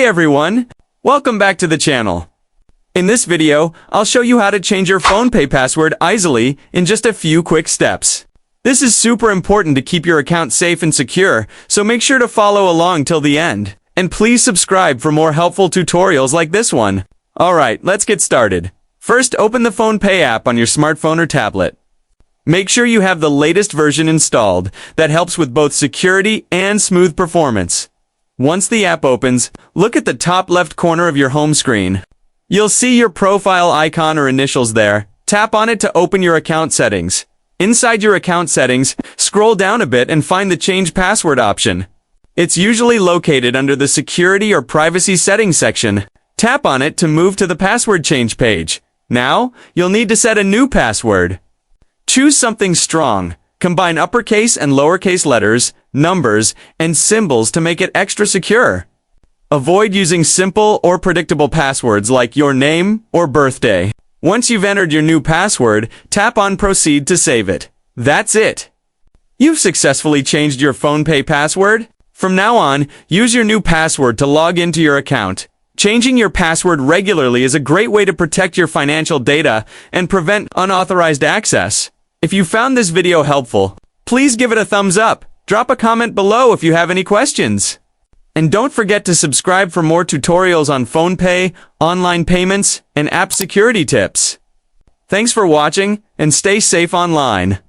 Hey everyone! Welcome back to the channel. In this video, I'll show you how to change your PhonePe password easily in just a few quick steps. This is super important to keep your account safe and secure, so make sure to follow along till the end. And please subscribe for more helpful tutorials like this one. Alright, let's get started. First, open the PhonePe app on your smartphone or tablet. Make sure you have the latest version installed. That helps with both security and smooth performance. Once the app opens, look at the top left corner of your home screen. You'll see your profile icon or initials there. Tap on it to open your account settings. Inside your account settings, scroll down a bit and find the Change Password option. It's usually located under the Security or Privacy Settings section. Tap on it to move to the password change page. Now, you'll need to set a new password. Choose something strong. Combine uppercase and lowercase letters, numbers, and symbols to make it extra secure. Avoid using simple or predictable passwords like your name or birthday. Once you've entered your new password, tap on Proceed to save it. That's it. You've successfully changed your PhonePe password. From now on, use your new password to log into your account. Changing your password regularly is a great way to protect your financial data and prevent unauthorized access. If you found this video helpful, please give it a thumbs up. Drop a comment below if you have any questions. And don't forget to subscribe for more tutorials on PhonePe, online payments, and app security tips. Thanks for watching, and stay safe online.